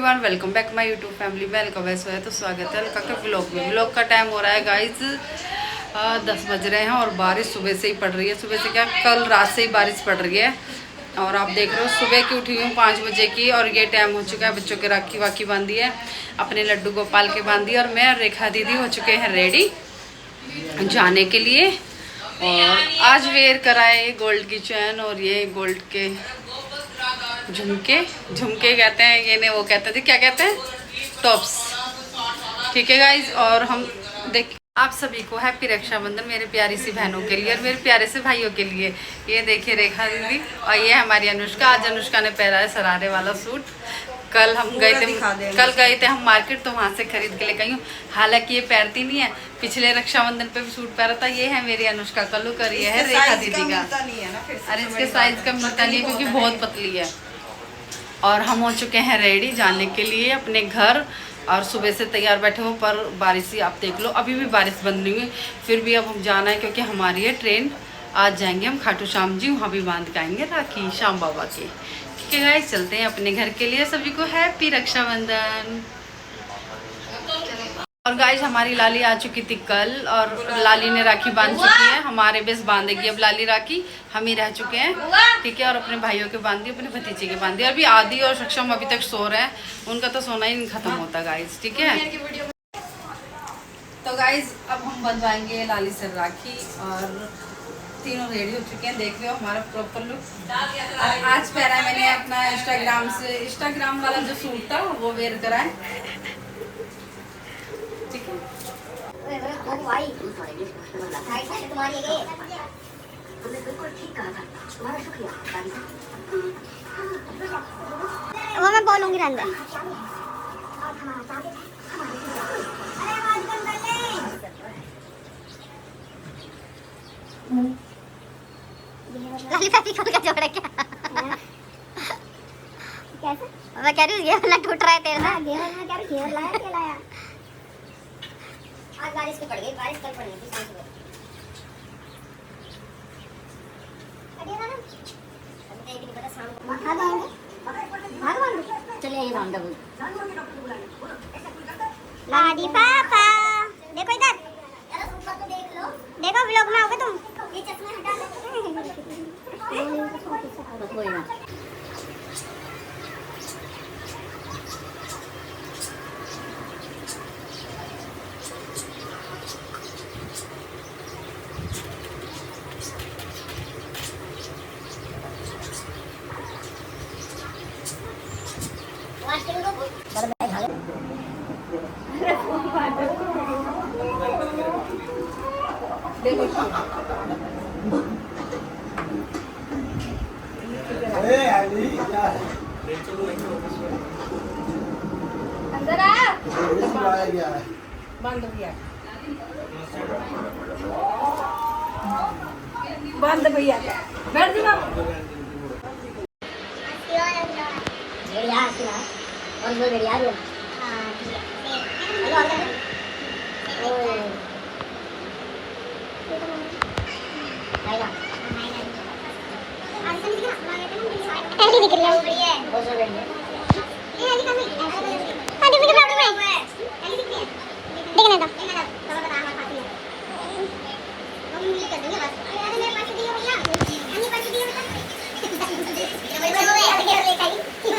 Everyone, welcome back my YouTube family में। अलका वैसे है तो स्वागत है अलका के व्लॉग में। व्लॉग का टाइम हो रहा है गाइज 10 बज रहे हैं और बारिश सुबह से ही पड़ रही है। सुबह से क्या, कल रात से ही बारिश पड़ रही है। और आप देख रहे हो सुबह की उठी हूँ 5 बजे की और ये टाइम हो चुका है। बच्चों के राखी वाखी बांधी है, अपने लड्डू गोपाल के बांधी और मैं रेखा दीदी हो चुके हैं रेडी जाने के लिए। और आज वेयर कराए गोल्ड की चैन और ये गोल्ड के झुमके कहते हैं, ये नहीं वो कहते थे क्या कहते हैं, टॉप्स। ठीक है गाइज, और हम देख आप सभी को हैप्पी रक्षाबंधन मेरे प्यारी सी बहनों के लिए और मेरे प्यारे से भाइयों के लिए। ये देखिए रेखा दीदी और ये हमारी अनुष्का। आज अनुष्का ने पहना है सरारे वाला सूट। कल गए थे हम मार्केट, तो वहाँ से खरीद के लेके आई हूँ। हालांकि ये पहनती नहीं है, पिछले रक्षाबंधन पे भी सूट पहना था। ये है मेरी अनुष्का का लुक और ये है रेखा दीदी का। अरे इसके साइज का मिलता नहीं क्योंकि बहुत पतली है। और हम हो चुके हैं रेडी जाने के लिए अपने घर और सुबह से तैयार बैठे हो, पर बारिश ही आप देख लो, अभी भी बारिश बंद नहीं हुई। फिर भी अब हम जाना है क्योंकि हमारी है ट्रेन। आज जाएंगे हम खाटू श्याम जी, वहाँ भी बांध के आएंगे राखी श्याम बाबा के। ठीक है गाइस, चलते हैं अपने घर के लिए। सभी को हैप्पी रक्षाबंधन। और गाइस हमारी लाली आ चुकी थी कल और लाली ने राखी बांध चुकी है। हमारे बेस बांधेगी अब लाली राखी, हम ही रह चुके हैं। ठीक है, और अपने भाइयों के बांधी, अपने भतीजे के बांधी। अभी आदि और सक्षम अभी तक सो रहे हैं, उनका तो सोना ही नहीं खत्म होता गाइस। ठीक है, तो गाइस अब हम बंधवाएंगे लाली से राखी और तीनों रेडी हो चुके हैं। देख रहे हो हमारा प्रॉपर लुक। आज पहना मैंने अपना इंस्टाग्राम वाला जो सूट था वो वेयर करा है। वो मैं बोलूंगी रंग लाली फेविकोल का जोड़ है क्या? कैसे? मैं कह रही हूँ ये वाला टूट रहा है तेरे से। ये वाला क्या घेर लाया क्या लाया? आज बारिश भी पड़ गई, बारिश कल पड़ी थी शाम को। कटिएगा ना? अभी एक नहीं पता शाम को। भाग आएंगे? भाग आएंगे? चलिए ये बांध दो। लाडी पापा देखो इधर, यार ऊपर तो देख लो। देखो व्लॉग में आओगे तुम। ये चश्मा हटा लो। कोई ना। अंदर आ बंद भैया, बंद भैया बैठ जाओ। और वो बढ़िया है। हां ठीक है, हेलो आ गए। ओ आएगा आज से दिख रहा है। बढ़िया है, बहुत बढ़िया है। ये वाली कहां है? हां दिख रहा है देखने दो। चलो बता हम पाती है हम मिल कर देंगे बस। अरे मेरे पास दियो भैया, अन्य पास दियो बता। ये बड़े बड़े आगे ले खाई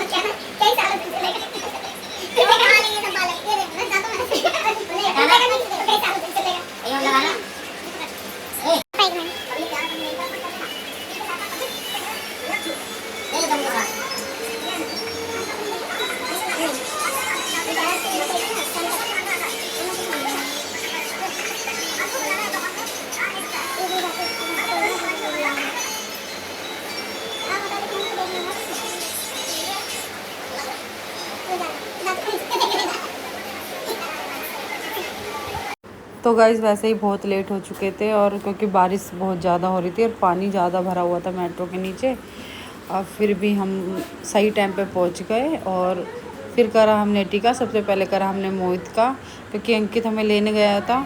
क्या कई साल से लेके ये कहां लेंगे सब बालक। ये देख मैं जाता हूं कई साल से चलेगा ये लगाना। ए फाइट में अभी क्या करने का पता है ले दम का। तो गाइज़ वैसे ही बहुत लेट हो चुके थे और क्योंकि बारिश बहुत ज़्यादा हो रही थी और पानी ज़्यादा भरा हुआ था मेट्रो के नीचे। और फिर भी हम सही टाइम पे पहुंच गए। और फिर करा हमने टीका, सबसे पहले करा हमने मोहित का, क्योंकि अंकित हमें लेने गया था।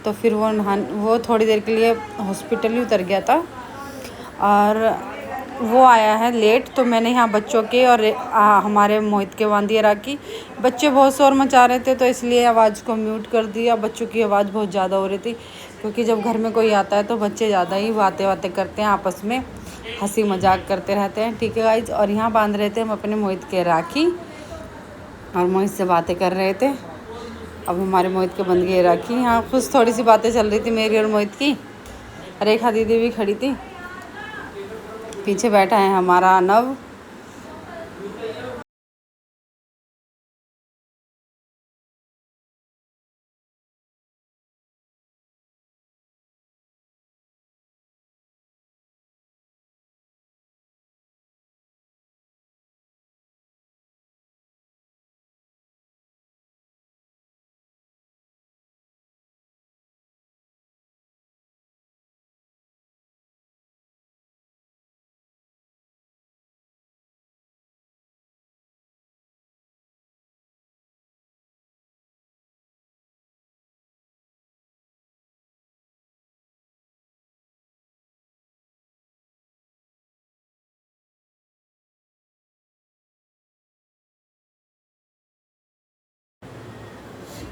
तो फिर वो थोड़ी देर के लिए हॉस्पिटल ही उतर गया था। और वो आया है लेट, तो मैंने यहाँ बच्चों के और हमारे मोहित के बांध दिया राखी। बच्चे बहुत शोर मचा रहे थे तो इसलिए आवाज़ को म्यूट कर दिया। बच्चों की आवाज़ बहुत ज़्यादा हो रही थी क्योंकि जब घर में कोई आता है तो बच्चे ज़्यादा ही बातें करते हैं, आपस में हंसी मजाक करते रहते हैं। ठीक है गाइज, और यहाँ बांध रहे थे हम अपने मोहित के राखी और मोहित से बातें कर रहे थे। अब हमारे मोहित के बंद गए राखी। यहाँ कुछ थोड़ी सी बातें चल रही थी मेरी और मोहित की। रेखा दीदी भी खड़ी थी, पीछे बैठा है हमारा नव।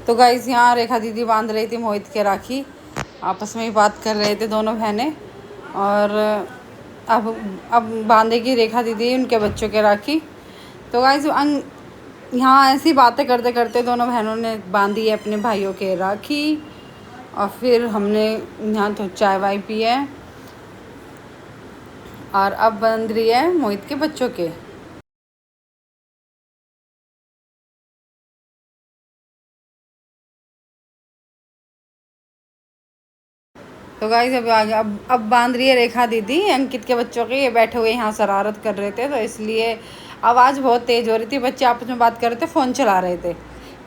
तो गाइस यहाँ रेखा दीदी बांध रही थी मोहित के राखी, आपस में ही बात कर रहे थे दोनों बहनें। और अब बांधेगी रेखा दीदी उनके बच्चों के राखी। तो गाइस यहाँ ऐसी बातें करते करते दोनों बहनों ने बांधी है अपने भाइयों के राखी। और फिर हमने यहाँ तो चाय वाय पी है और अब बंध रही है मोहित के बच्चों के। तो गाइस अब आगे अब बांध रही है रेखा दीदी अंकित के बच्चों के। ये बैठे हुए यहाँ शरारत कर रहे थे तो इसलिए आवाज़ बहुत तेज़ हो रही थी, बच्चे आपस में बात कर रहे थे, फ़ोन चला रहे थे।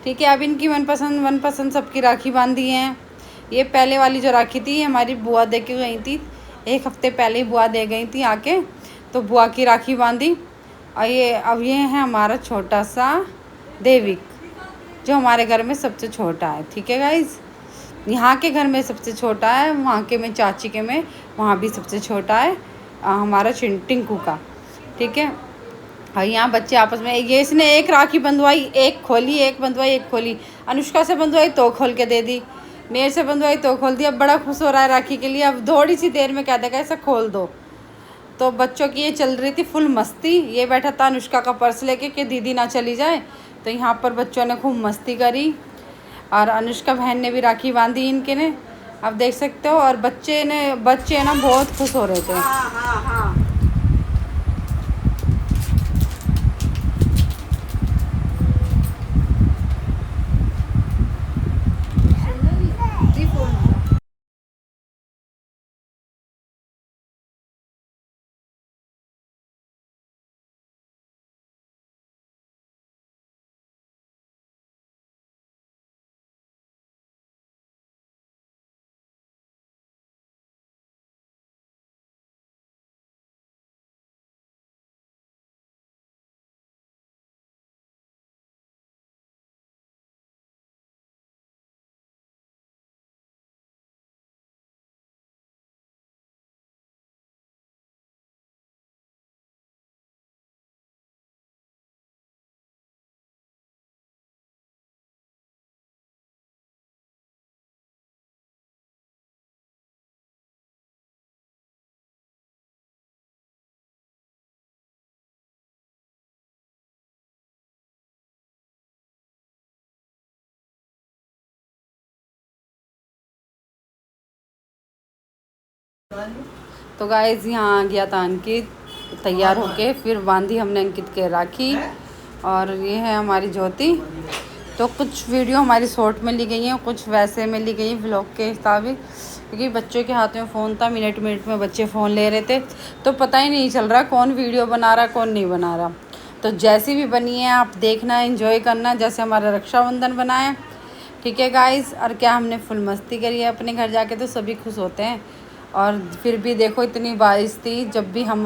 ठीक है, अब इनकी मनपसंद सबकी राखी बांधी हैं। ये पहले वाली जो राखी थी हमारी बुआ दे के गई थी, 1 हफ्ते पहले ही बुआ दे गई थी आके, तो बुआ की राखी बांधी। और ये है हमारा छोटा सा देविक जो हमारे घर में सबसे छोटा है। ठीक है गाइज़, यहाँ के घर में सबसे छोटा है, वहाँ के में चाची के में वहाँ भी सबसे छोटा है हमारा टिंकू का। ठीक है, और यहाँ बच्चे आपस में ये इसने एक राखी बंधवाई, एक खोली, एक बंधवाई, एक खोली। अनुष्का से बंधवाई तो खोल के दे दी, मेरे से बंधवाई तो खोल दी। अब बड़ा खुश हो रहा है राखी के लिए, अब थोड़ी सी देर में कह देगा ऐसा खोल दो। तो बच्चों की ये चल रही थी फुल मस्ती। ये बैठा था अनुष्का का पर्स लेके कि दीदी ना चली जाए, तो यहाँ पर बच्चों ने खूब मस्ती करी। और अनुष्का बहन ने भी राखी बांधी इनके ने, आप देख सकते हो। और बच्चे ना बहुत खुश हो रहे थे। हाँ। तो गाइस यहाँ आ गया था अंकित तैयार होके, फिर बांधी हमने अंकित के राखी। और ये है हमारी ज्योति। तो कुछ वीडियो हमारी शॉर्ट में ली गई हैं, कुछ वैसे में ली गई हैं व्लॉग के हिसाब से, क्योंकि बच्चों के हाथ में फ़ोन था, मिनट मिनट में बच्चे फ़ोन ले रहे थे, तो पता ही नहीं चल रहा कौन वीडियो बना रहा कौन नहीं बना रहा। तो जैसी भी बनी है आप देखना, एंजॉय करना, जैसे हमारा रक्षाबंधन बना है। ठीक है गाइस, और क्या हमने फुल मस्ती करी है अपने घर जाके, तो सभी खुश होते हैं। और फिर भी देखो इतनी बारिश थी, जब भी हम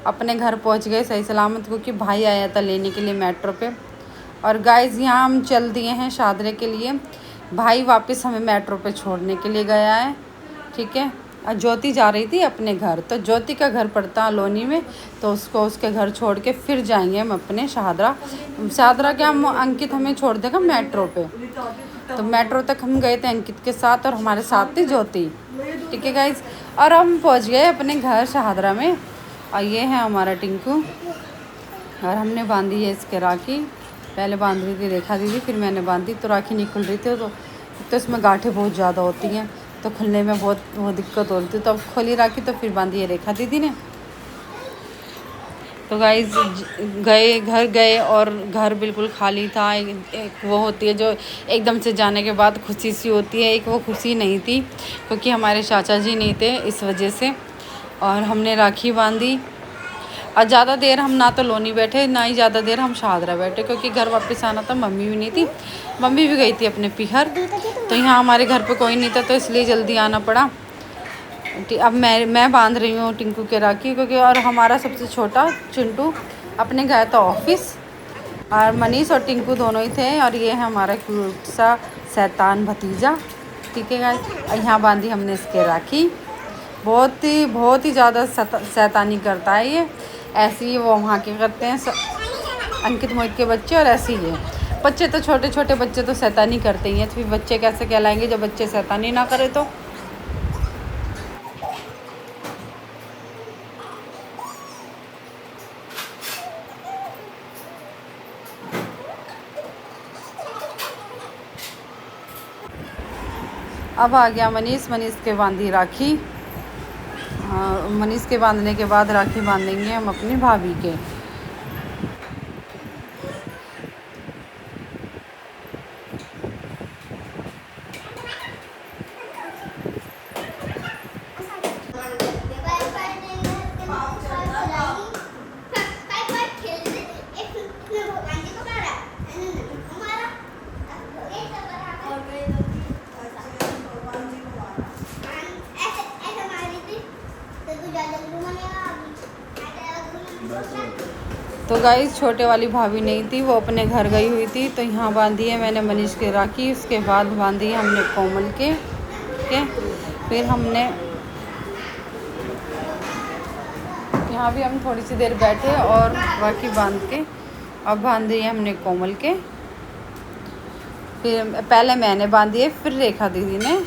अपने घर पहुंच गए सही सलामत, क्योंकि भाई आया था लेने के लिए मेट्रो पे। और गाइस यहाँ हम चल दिए हैं शादरे के लिए, भाई वापस हमें मेट्रो पे छोड़ने के लिए गया है। ठीक है, ज्योति जा रही थी अपने घर, तो ज्योति का घर पड़ता है लोनी में, तो उसको उसके घर छोड़ के फिर जाएंगे हम अपने शाहदरा के। हम अंकित हमें छोड़ देगा मेट्रो पे, तो मेट्रो तक हम गए थे अंकित के साथ, और हमारे साथ थी ज्योति। ठीक है गाइज, और हम पहुंच गए अपने घर शाहदरा में। और ये है हमारा टिंकू, और हमने बांधी है इसके राखी। पहले बांध रही थी रेखा दीदी, फिर मैंने बांधी, तो राखी नहीं खुल रही थी, तो इसमें गांठें बहुत ज़्यादा होती हैं, तो खुलने में बहुत दिक्कत हो रही थी, तो अब खोली राखी, तो फिर बांधी है रेखा दीदी ने। तो गाइज घर गए और घर बिल्कुल खाली था। एक वो होती है जो एकदम से जाने के बाद खुशी सी होती है, एक वो खुशी नहीं थी, क्योंकि हमारे चाचा जी नहीं थे इस वजह से। और हमने राखी बांधी, और ज़्यादा देर हम ना तो लोनी बैठे, ना ही ज़्यादा देर हम शाहदरा बैठे, क्योंकि घर वापस आना था। मम्मी भी नहीं थी, मम्मी भी गई थी अपने पीहर, तो यहाँ हमारे घर पे कोई नहीं था, तो इसलिए जल्दी आना पड़ा। अब मैं बांध रही हूँ टिंकू के राखी, क्योंकि और हमारा सबसे छोटा चिंटू अपने गया था ऑफिस, और मनीष और टिंकू दोनों ही थे। और ये है हमारा क्यूट सा शैतान भतीजा। ठीक है गाइस, यहाँ बांधी हमने इसके राखी। बहुत ही ज़्यादा शैतानी करता है ये, ऐसे ही वो वहाँ के करते हैं अंकित मोहित के बच्चे, और ऐसे ही है बच्चे, तो छोटे छोटे बच्चे तो शैतानी करते ही हैं, तो फिर बच्चे कैसे कहलाएंगे जब बच्चे शैतानी ना करे। तो अब आ गया मनीष के बांधी राखी। मनीष के बांधने के बाद राखी बांधेंगे हम अपनी भाभी के। तो गाइस, छोटे वाली भाभी नहीं थी, वो अपने घर गई हुई थी, तो यहाँ बांधी है मैंने मनीष के राखी। उसके बाद बांधी है हमने कोमल के। ठीक है, फिर हमने यहाँ भी हम थोड़ी सी देर बैठे और राखी बांध के अब बांधी है हमने कोमल के। फिर पहले मैंने बांधी है, फिर रेखा दीदी ने।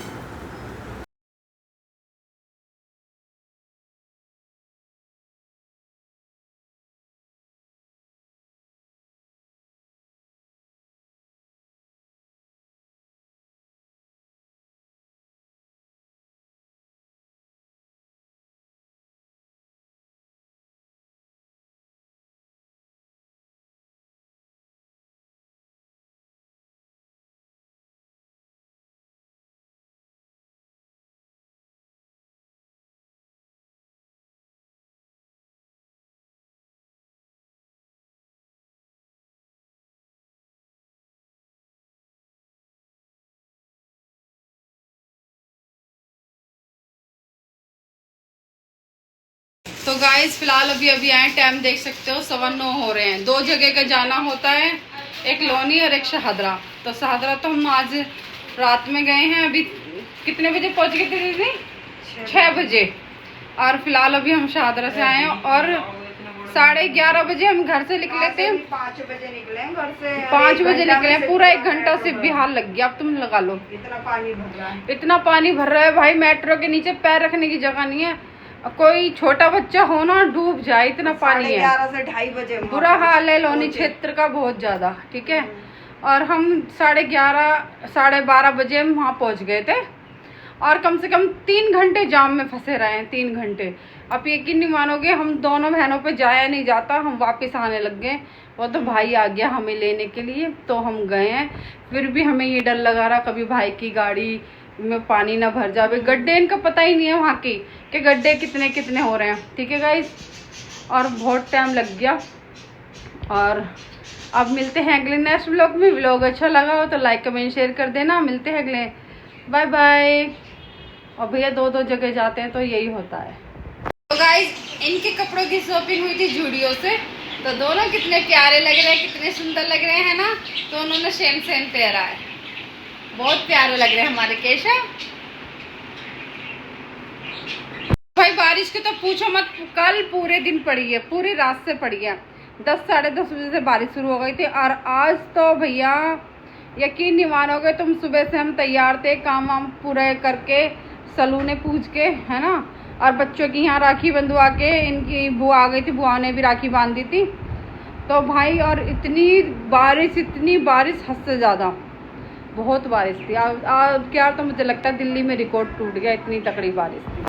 तो गाइस, फिलहाल अभी आए, टाइम देख सकते हो 9:15 हो रहे हैं। 2 जगह का जाना होता है, एक लोनी और एक शाहदरा। तो शाहदरा तो हम आज रात में गए हैं। अभी कितने बजे पहुंच गए थे दीदी? 6 बजे। और फिलहाल अभी हम शाहदरा से आए हैं, और 11:30 बजे हम घर से निकले थे। 5 बजे निकले घर से, 5 बजे निकले, पूरा 1 घंटा से बिहार लग गया। अब तुम लगा लो, इतना पानी भर रहा है, इतना पानी भर रहा है भाई, मेट्रो के नीचे पैर रखने की जगह नहीं है। कोई छोटा बच्चा हो ना डूब जाए, इतना पानी है। 11:30 से 2:30 बजे बुरा हाल है लोनी क्षेत्र का, बहुत ज्यादा। ठीक है, और हम 11:30 12:30 बजे हम वहाँ पहुँच गए थे, और कम से कम 3 घंटे जाम में फंसे रहे हैं। 3 घंटे। अब यकीन नहीं मानोगे, हम दोनों बहनों पे जाया नहीं जाता, हम वापस आने लग गए। वो तो भाई आ गया हमें लेने के लिए, तो हम गए हैं। फिर भी हमें ये डर लगा रहा कभी भाई की गाड़ी में पानी ना भर जावे। गड्ढे इनका पता ही नहीं है वहाँ की कि गड्ढे कितने कितने हो रहे हैं। ठीक है गाइस, और बहुत टाइम लग गया। और अब मिलते हैं अगले नेक्स्ट व्लॉग में। व्लॉग अच्छा लगा हो तो लाइक कमेंट शेयर कर देना। मिलते हैं अगले, बाय बाय। और भैया 2 जगह जाते हैं तो यही होता है। तो गाइस, इनके कपड़ों की शॉपिंग हुई थी जूडियो से, तो दोनों कितने प्यारे लग रहे हैं, कितने सुंदर लग रहे हैं ना। तो उन्होंने सेम पहना है, बहुत प्यारे लग रहे हैं हमारे केशव। भाई बारिश की तो पूछो मत, कल पूरे दिन पड़ी है, पूरी रात से पड़ी है। 10 साढ़े 10 बजे से बारिश शुरू हो गई थी और आज तो भैया यकीन नहीं मानोगे तुम, सुबह से हम तैयार थे काम वाम पूरे करके, सलूने पूछ के, है ना, और बच्चों की यहाँ राखी बंधवा के, इनकी बुआ आ गई थी, बुआ ने भी राखी बांध दी थी। तो भाई और इतनी बारिश हद से ज़्यादा, बहुत बारिश थी। क्या तो मुझे लगता है दिल्ली में रिकॉर्ड टूट गया, इतनी तकड़ी बारिश थी।